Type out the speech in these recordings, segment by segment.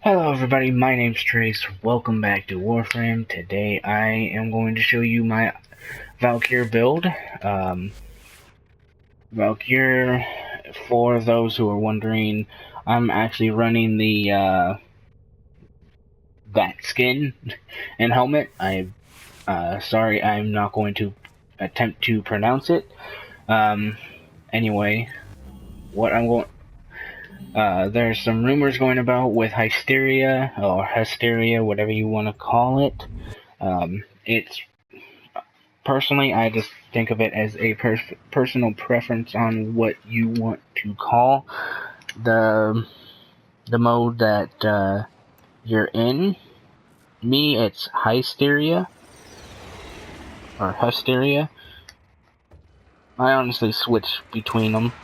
Hello everybody, my name's Trace. Welcome back to Warframe. Today I am going to show you my Valkyr build. Valkyr, for those who are wondering, I'm actually running the that skin and helmet. Sorry, I'm not going to attempt to pronounce it. Anyway, what I'm going there's some rumors going about with hysteria, or hysteria, whatever you want to call it. It's personally, I just think of it as a personal preference on what you want to call the mode that you're in. Me, it's hysteria or hysteria. I honestly switch between them,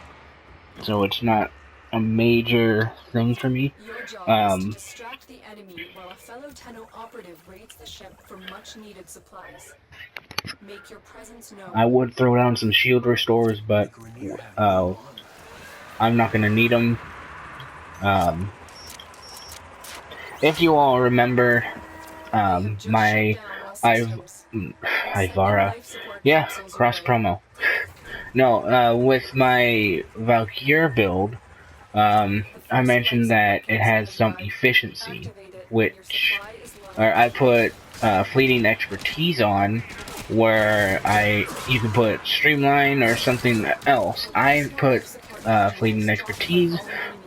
so it's not a major thing for me. Your job is to distract the enemy while a fellow Tenno operative raids the ship for much-needed supplies. Make your presence known. I would throw down some shield restores, but I'm not going to need them. If you all remember, my Ivara, yeah, cross promo. No, with my Valkyr build, I mentioned that it has some efficiency, which I put fleeting expertise on, where you can put streamline or something else. I put fleeting expertise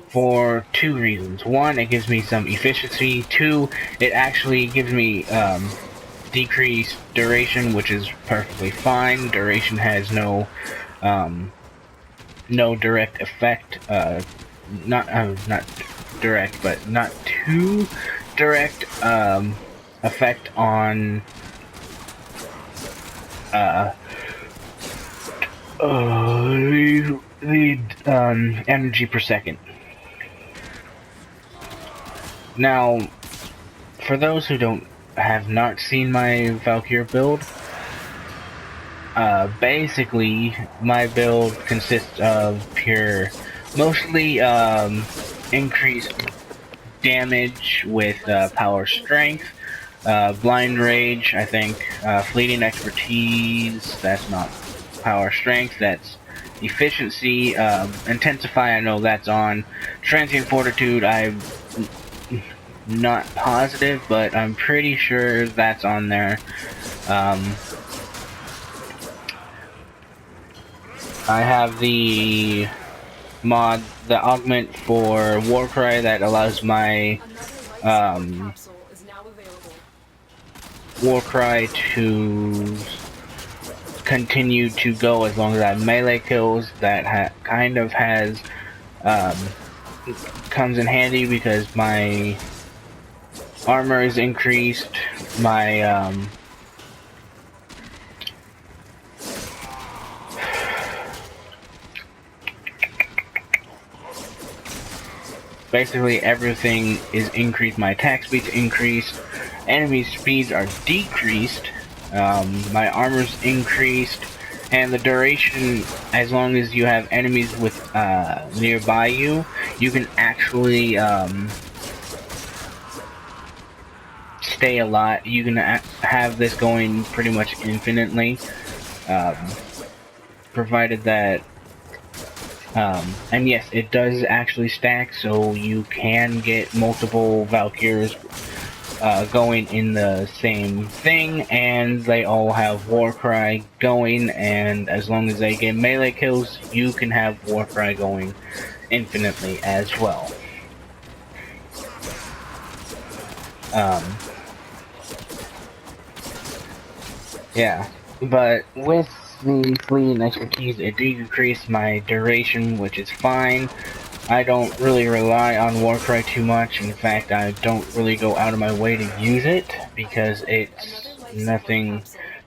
for two reasons. One, it gives me some efficiency. Two, it actually gives me decreased duration, which is perfectly fine. Duration has no direct effect. Not direct, but not too direct effect on the energy per second. Now, for those who have not seen my Valkyr build, basically my build consists of mostly increased damage with power strength, blind rage, I think, fleeting expertise, that's not power strength, that's efficiency, intensify, I know that's on, transient fortitude, I'm not positive, but I'm pretty sure that's on there. I have the mod, the augment for Warcry that allows my Warcry to continue to go as long as I have melee kills. That kind of comes in handy because my armor is increased, my basically everything is increased. My attack speed's increased, enemy speeds are decreased, my armor's increased, and the duration, as long as you have enemies with nearby you, you can actually stay alive. You can have this going pretty much infinitely, provided that and yes, it does actually stack, so you can get multiple Valkyrs going in the same thing, and they all have Warcry going, and as long as they get melee kills, you can have Warcry going infinitely as well. Yeah, but with the fleeting expertise, it decreased my duration, which is fine. I don't really rely on Warcry too much. In fact, I don't really go out of my way to use it because it's nothing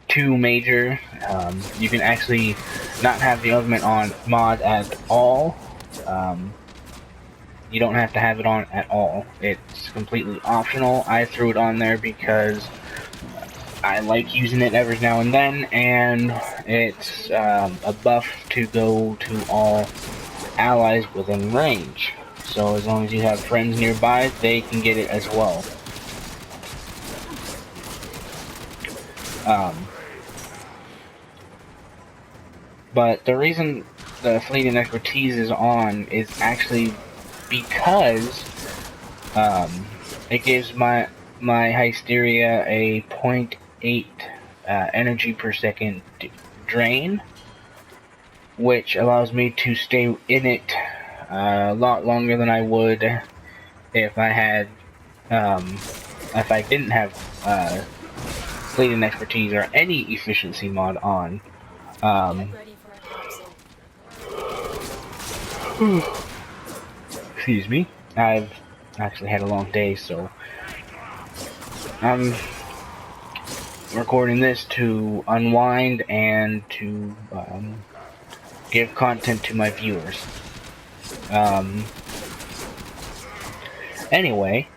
too major. You can actually not have the augment on mod at all. You don't have to have it on at all. It's completely optional. I threw it on there because I like using it every now and then, and it's a buff to go to all allies within range. So as long as you have friends nearby, they can get it as well. But the reason the fleeting expertise is on is actually because it gives my Hysteria a 0.8 energy per second drain, which allows me to stay in it a lot longer than I would if I had if I didn't have fleeting expertise or any efficiency mod on. Get ready for a capsule. Excuse me. I've actually had a long day, so I'm recording this to unwind and to give content to my viewers. Anyway,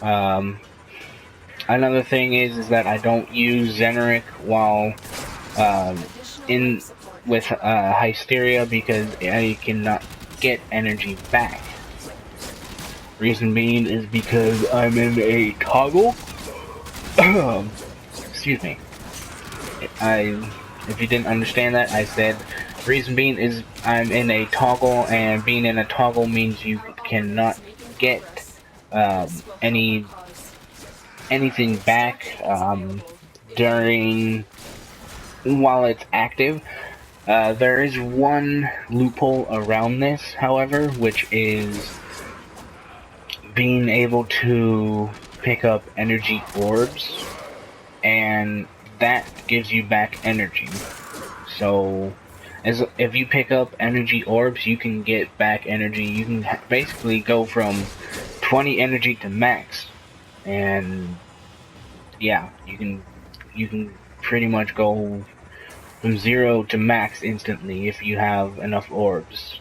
another thing is that I don't use Xeneric while in with Hysteria because I cannot get energy back. Reason being is because I'm in a toggle. Excuse me. If you didn't understand that, I said reason being is I'm in a toggle, and being in a toggle means you cannot get anything back during while it's active. There is one loophole around this, however, which is being able to pick up energy orbs, and that gives you back energy. So, if you pick up energy orbs, you can get back energy. You can basically go from 20 energy to max, and yeah, you can pretty much go from 0 to max instantly if you have enough orbs.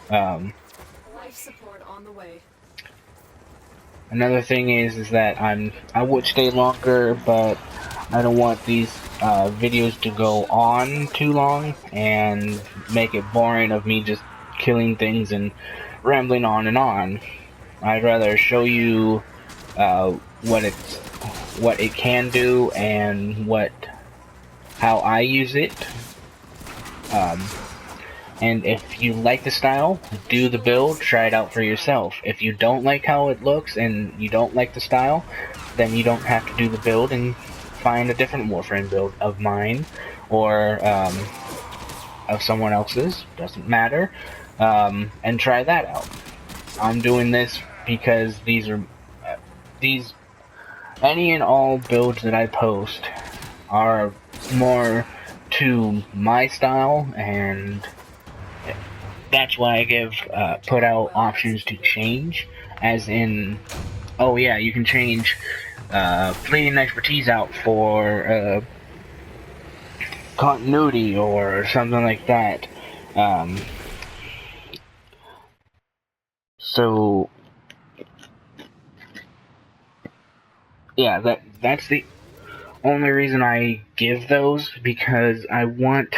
Life support on the way. Another thing is that I would stay longer, but I don't want these videos to go on too long and make it boring of me just killing things and rambling on and on. I'd rather show you what it can do and how I use it. And if you like the style, do the build, try it out for yourself. If you don't like how it looks and you don't like the style, then you don't have to do the build and find a different Warframe build of mine or of someone else's, doesn't matter, and try that out. I'm doing this because any and all builds that I post are more to my style, and that's why I put out options to change, as in, oh yeah, you can change fleeting expertise out for continuity or something like that. So yeah, that's the only reason I give those, because I want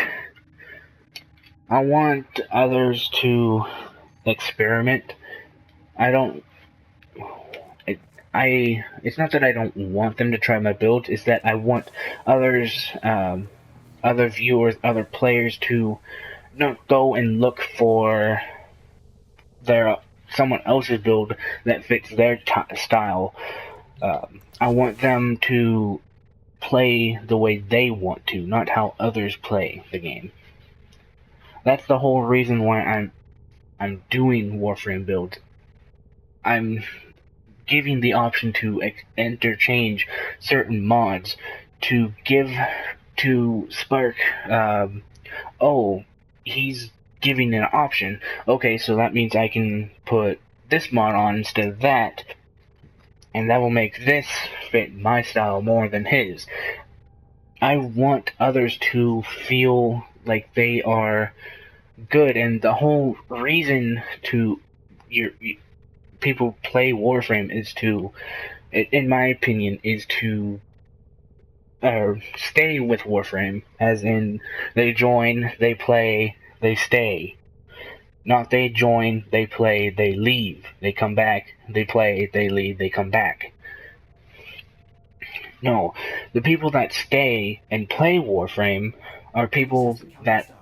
others to experiment. It's not that I don't want them to try my builds, it's that I want others, other viewers, other players to not go and look for someone else's build that fits their style. I want them to play the way they want to, not how others play the game. That's the whole reason why I'm doing Warframe builds. I'm giving the option to interchange certain mods to Spark. Oh, he's giving an option. Okay, so that means I can put this mod on instead of that, and that will make this fit my style more than his. I want others to feel like they are good, and the whole reason people play Warframe is in my opinion, is to stay with Warframe, as in they join, they play, they stay. Not they join, they play, they leave, they come back, they play, they leave, they come back. No, the people that stay and play Warframe are people that,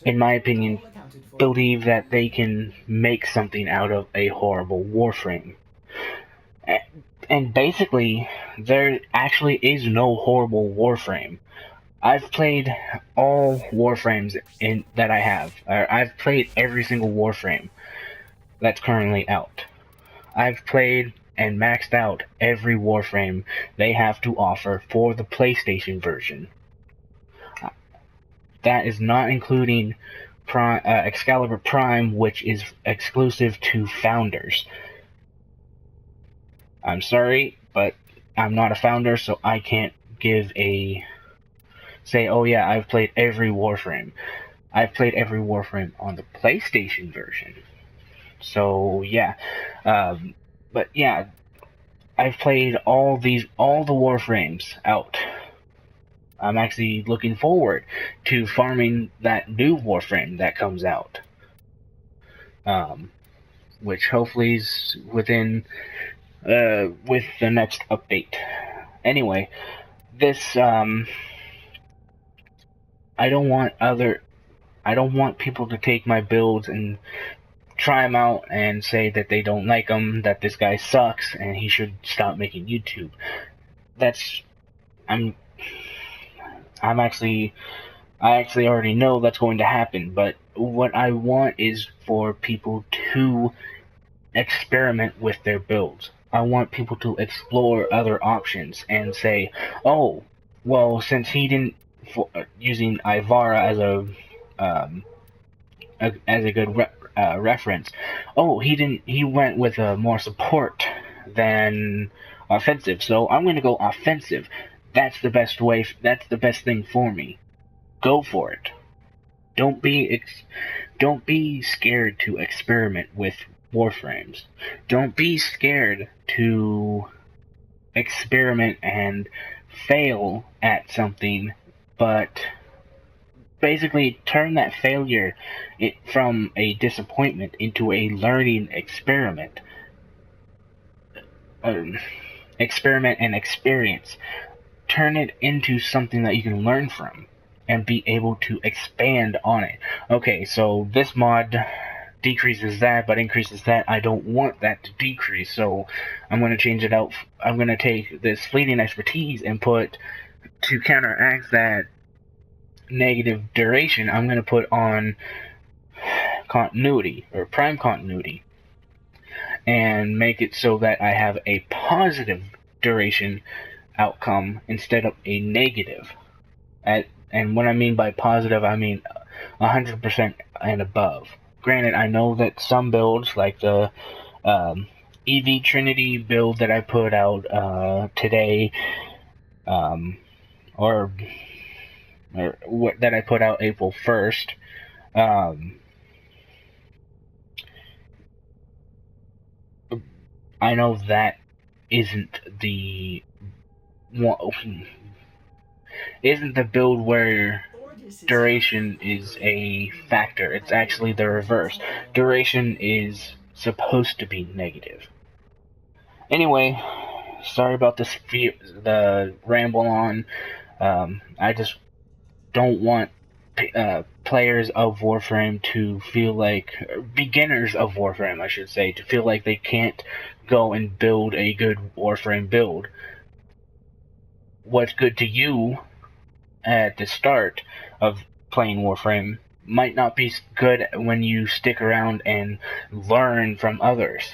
in my opinion, believe that they can make something out of a horrible Warframe. And basically, there actually is no horrible Warframe. I've played all Warframes that I have. I've played every single Warframe that's currently out. I've played and maxed out every Warframe they have to offer for the PlayStation version. That is not including Excalibur Prime, which is exclusive to Founders. I'm sorry, but I'm not a Founder, so I can't say, oh yeah, I've played every Warframe. I've played every Warframe on the PlayStation version. So yeah, but yeah, I've played all the Warframes out. I'm actually looking forward to farming that new Warframe that comes out, which hopefully is with the next update. Anyway, this I don't want people to take my builds and try them out and say that they don't like them, that this guy sucks and he should stop making YouTube. I actually already know that's going to happen, but what I want is for people to experiment with their builds. I want people to explore other options and say, oh, well, since he didn't, using Ivara as a good reference, oh, he went with more support than offensive, so I'm going to go offensive. That's the best way. That's the best thing for me. Go for it. Don't be scared to experiment with Warframes. Don't be scared to experiment and fail at something, but basically turn that failure from a disappointment into a learning experiment. Experiment and experience. Turn it into something that you can learn from and be able to expand on it. Okay, so this mod decreases that but increases that. I don't want that to decrease, so I'm going to change it out. I'm going to take this fleeting expertise and put, to counteract that negative duration, I'm going to put on continuity or prime continuity and make it so that I have a positive duration outcome instead of a negative. And what I mean by positive, I mean 100% and above. Granted, I know that some builds, like the EV Trinity build that I put out today, or what that I put out April 1st, I know that isn't the build where duration is a factor. It's actually the reverse. Duration is supposed to be negative. Anyway, sorry about the ramble on. I just don't want players of Warframe to feel like, beginners of Warframe, I should say, to feel like they can't go and build a good Warframe build. What's good to you at the start of playing Warframe might not be good when you stick around and learn from others.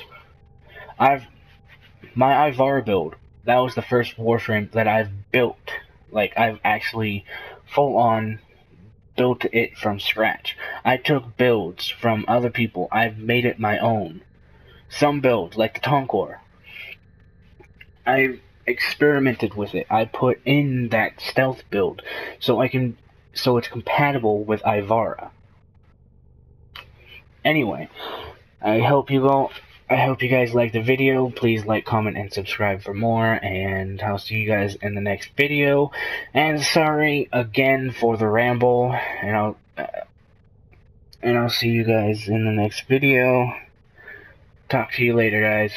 My Ivar build, that was the first Warframe that I've built. Like, I've actually full on built it from scratch. I took builds from other people. I've made it my own. Some builds, like the Tonkor, I've experimented with it. I put in that stealth build so it's compatible with Ivara. Anyway, I hope you guys liked the video. Please like, comment, and subscribe for more, and I'll see you guys in the next video. And sorry again for the ramble, and I'll see you guys in the next video. Talk to you later, guys.